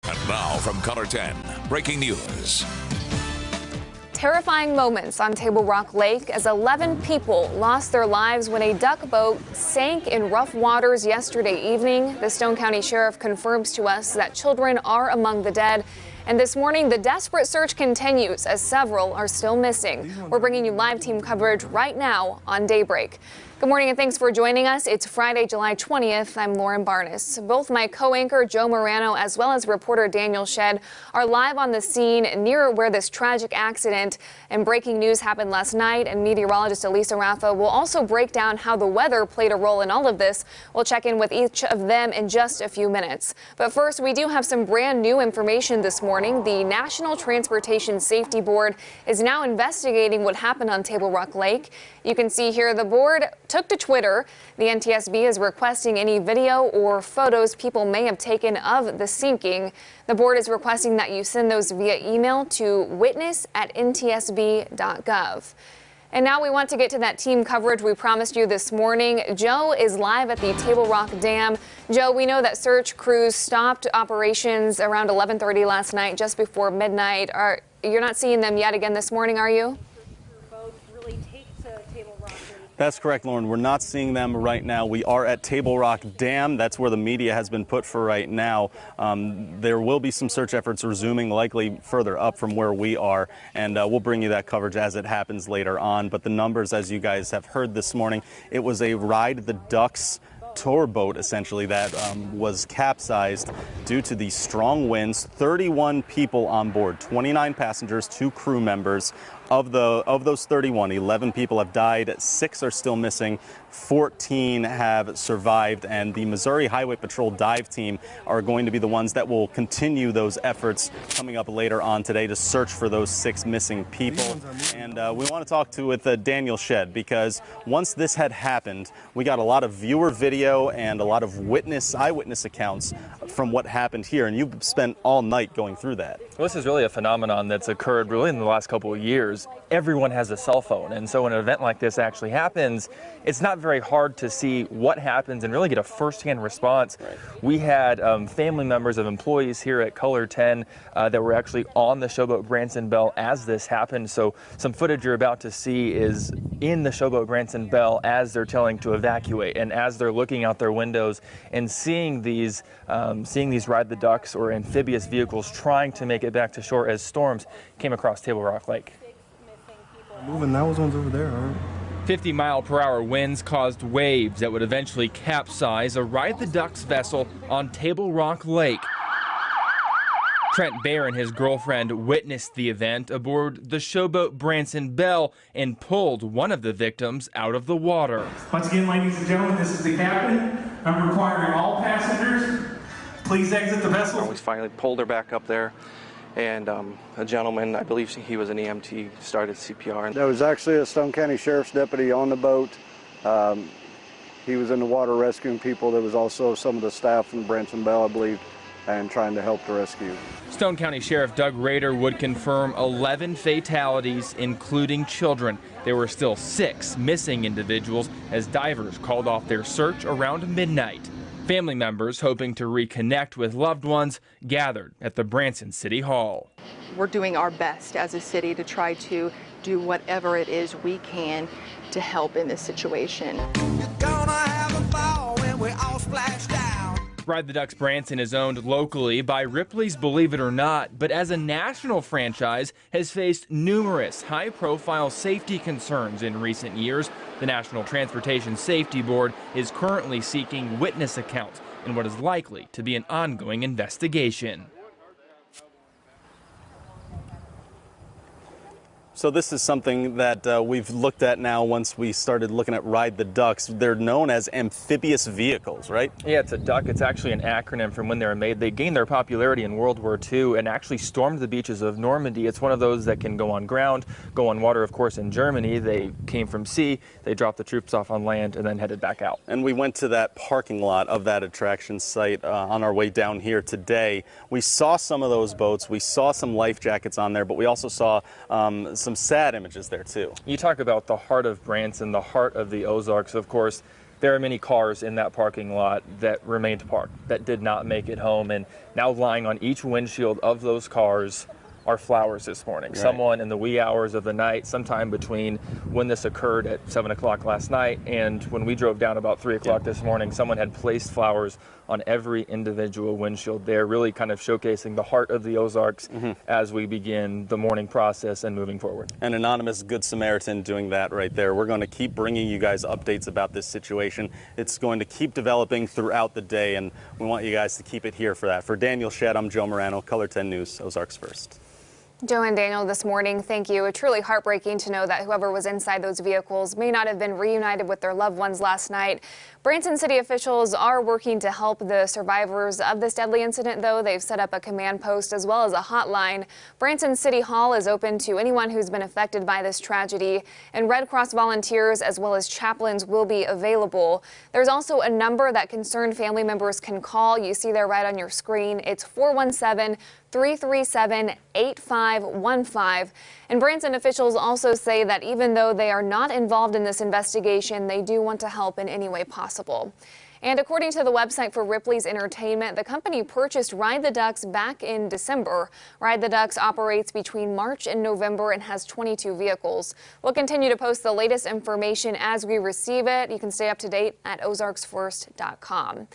And now from KOLR 10, breaking news. Terrifying moments on Table Rock Lake as 11 people lost their lives when a duck boat sank in rough waters yesterday evening. The Stone County Sheriff confirms to us that children are among the dead. And this morning, the desperate search continues as several are still missing. We're bringing you live team coverage right now on Daybreak. Good morning and thanks for joining us. It's Friday, July 20th. I'm Lauren Barnes. Both my co-anchor Joe Morano as well as reporter Daniel Shedd are live on the scene near where this tragic accident and breaking news happened last night. And meteorologist Elisa Raffa will also break down how the weather played a role in all of this. We'll check in with each of them in just a few minutes. But first, we do have some brand new information this morning. The National Transportation Safety Board is now investigating what happened on Table Rock Lake. You can see here the board took to Twitter. The NTSB is requesting any video or photos people may have taken of the sinking. The board is requesting that you send those via email to witness@ntsb.gov. And now we want to get to that team coverage we promised you this morning. Joe is live at the Table Rock Dam. Joe, we know that search crews stopped operations around 11:30 last night, just before midnight. You're not seeing them yet again this morning, are you? That's correct, Lauren. We're not seeing them right now. We are at Table Rock Dam. That's where the media has been put for right now. There will be some search efforts resuming, likely further up from where we are, and we'll bring you that coverage as it happens later on. But the numbers, as you guys have heard this morning, it was a Ride the Ducks tour boat, essentially, that was capsized due to the strong winds. 31 people on board, 29 passengers, 2 crew members. Of those 31, 11 people have died, 6 are still missing, 14 have survived, and the Missouri Highway Patrol dive team are going to be the ones that will continue those efforts coming up later on today to search for those 6 missing people. And we want to talk with Daniel Shedd, because once this had happened, we got a lot of viewer video and a lot of eyewitness accounts from what happened here, and you've spent all night going through that. Well, this is really a phenomenon that's occurred really in the last couple of years. Everyone has a cell phone, and so when an event like this actually happens, it's not very hard to see what happens and really get a first-hand response. Right. We had family members of employees here at KOLR10 that were actually on the showboat Branson Belle as this happened. So some footage you're about to see is in the showboat Branson Belle as they're telling to evacuate, and as they're looking out their windows and seeing these Ride the Ducks or amphibious vehicles trying to make it back to shore as storms came across Table Rock Lake. Moving, that one's over there. All right. 50-mile-per-hour winds caused waves that would eventually capsize a Ride the Ducks vessel on Table Rock Lake. Trent Baer and his girlfriend witnessed the event aboard the showboat Branson Belle and pulled one of the victims out of the water. Once again, ladies and gentlemen, this is the captain. I'm requiring all passengers, please exit the vessel. We finally pulled her back up there, and a gentleman, I believe he was an EMT, started CPR. There was actually a Stone County Sheriff's deputy on the boat. He was in the water rescuing people. There was also some of the staff from Branson Belle, I believe, and trying to help the rescue. Stone County Sheriff Doug Rader would confirm 11 fatalities, including children. There were still 6 missing individuals as divers called off their search around midnight. Family members hoping to reconnect with loved ones gathered at the Branson City Hall. We're doing our best as a city to try to do whatever it is we can to help in this situation. You're gonna have a ball when we all splash down. Ride the Ducks Branson is owned locally by Ripley's Believe It or Not, but as a national franchise has faced numerous high-profile safety concerns in recent years. The National Transportation Safety Board is currently seeking witness accounts in what is likely to be an ongoing investigation. So this is something that we've looked at now once we started looking at Ride the Ducks. They're known as amphibious vehicles, right? Yeah, it's a duck. It's actually an acronym from when they were made. They gained their popularity in World War II and actually stormed the beaches of Normandy. It's one of those that can go on ground, go on water, of course, in Germany. They came from sea, they dropped the troops off on land, and then headed back out. And we went to that parking lot of that attraction site on our way down here today. We saw some of those boats. We saw some life jackets on there, but we also saw some sad images there too. You talk about the heart of Branson, the heart of the Ozarks. Of course, there are many cars in that parking lot that remained parked, that did not make it home. And now lying on each windshield of those cars are flowers this morning. Right. Someone in the wee hours of the night, sometime between when this occurred at 7 o'clock last night and when we drove down about 3 o'clock this morning, someone had placed flowers on every individual windshield there, really kind of showcasing the heart of the Ozarks as we begin the morning process and moving forward. An anonymous Good Samaritan doing that right there. We're going to keep bringing you guys updates about this situation. It's going to keep developing throughout the day, and we want you guys to keep it here for that. For Daniel Shedd, I'm Joe Morano, KOLR 10 News, Ozarks First. Joe and Daniel this morning, thank you. It's truly heartbreaking to know that whoever was inside those vehicles may not have been reunited with their loved ones last night. Branson city officials are working to help the survivors of this deadly incident, though. They've set up a command post as well as a hotline. Branson City Hall is open to anyone who's been affected by this tragedy, and Red Cross volunteers as well as chaplains will be available. There's also a number that concerned family members can call. You see there right on your screen. It's 417-337-8515. And Branson officials also say that even though they are not involved in this investigation, they do want to help in any way possible. And according to the website for Ripley's Entertainment, the company purchased Ride the Ducks back in December. Ride the Ducks operates between March and November and has 22 vehicles. We'll continue to post the latest information as we receive it. You can stay up to date at ozarksfirst.com.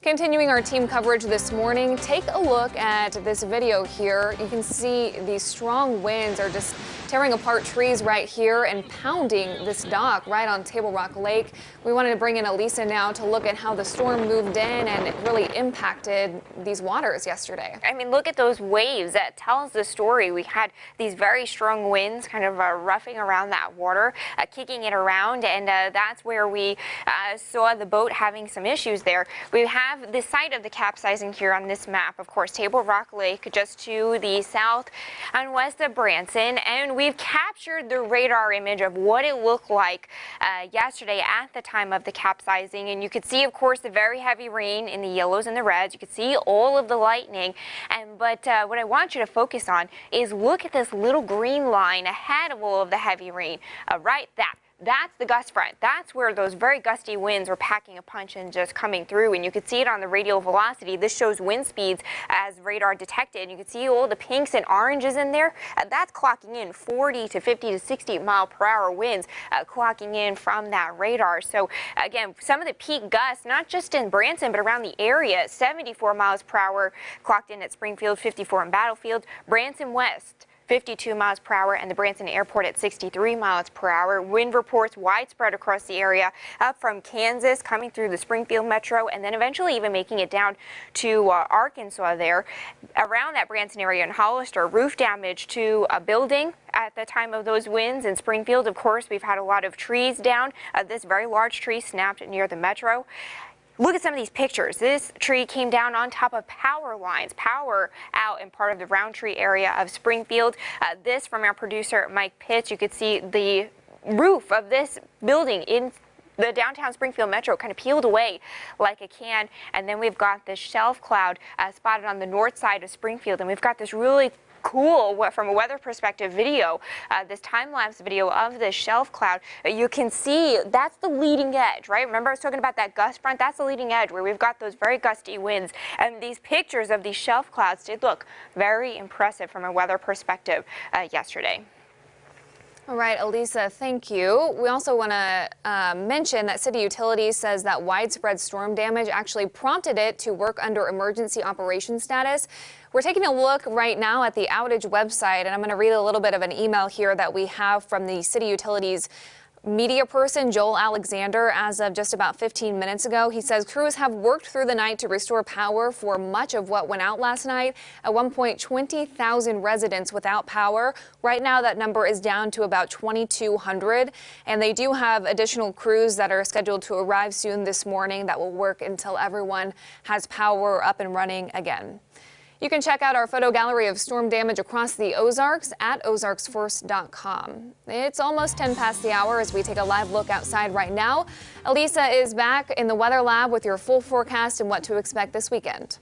Continuing our team coverage this morning, take a look at this video here. You can see these strong winds are just tearing apart trees right here and pounding this dock right on Table Rock Lake. We wanted to bring in Elisa now to look at how the storm moved in and it really impacted these waters yesterday. I mean, look at those waves. That tells the story. We had these very strong winds kind of roughing around that water, kicking it around, and that's where we saw the boat having some issues there. We have the site of the capsizing here on this map, of course, Table Rock Lake, just to the south and west of Branson, and we've captured the radar image of what it looked like yesterday at the time of the capsizing, and you could see, of course, the very heavy rain in the yellows and the reds. You could see all of the lightning, but what I want you to focus on is look at this little green line ahead of all of the heavy rain, right? That's the gust front. That's where those very gusty winds were packing a punch and just coming through. And you could see it on the radial velocity. This shows wind speeds as radar detected. You can see all the pinks and oranges in there. That's clocking in 40 to 50 to 60 mile per hour winds clocking in from that radar. So again, some of the peak gusts, not just in Branson, but around the area, 74 miles per hour clocked in at Springfield, 54 in Battlefield, Branson West, 52 miles per hour, and the Branson Airport at 63 miles per hour. Wind reports widespread across the area, up from Kansas, coming through the Springfield metro, and then eventually even making it down to Arkansas there. Around that Branson area in Hollister, roof damage to a building at the time of those winds. In Springfield, of course, we've had a lot of trees down. This very large tree snapped near the metro. Look at some of these pictures. This tree came down on top of power lines, power out in part of the Roundtree area of Springfield. This from our producer, Mike Pitts. You could see the roof of this building in the downtown Springfield metro kind of peeled away like a can. And then we've got this shelf cloud spotted on the north side of Springfield. And we've got this really cool, from a weather perspective, video, this time-lapse video of this shelf cloud. You can see that's the leading edge, right? Remember I was talking about that gust front? That's the leading edge where we've got those very gusty winds. And these pictures of these shelf clouds did look very impressive from a weather perspective yesterday. All right, Elisa, thank you. We also want to mention that City Utilities says that widespread storm damage actually prompted it to work under emergency operation status. We're taking a look right now at the outage website, and I'm going to read a little bit of an email here that we have from the City Utilities media person, Joel Alexander, as of just about 15 minutes ago. He says crews have worked through the night to restore power for much of what went out last night. At one point, 20,000 residents without power. Right now, that number is down to about 2,200, and they do have additional crews that are scheduled to arrive soon this morning that will work until everyone has power up and running again. You can check out our photo gallery of storm damage across the Ozarks at ozarksfirst.com. It's almost 10 past the hour as we take a live look outside right now. Elisa is back in the weather lab with your full forecast and what to expect this weekend.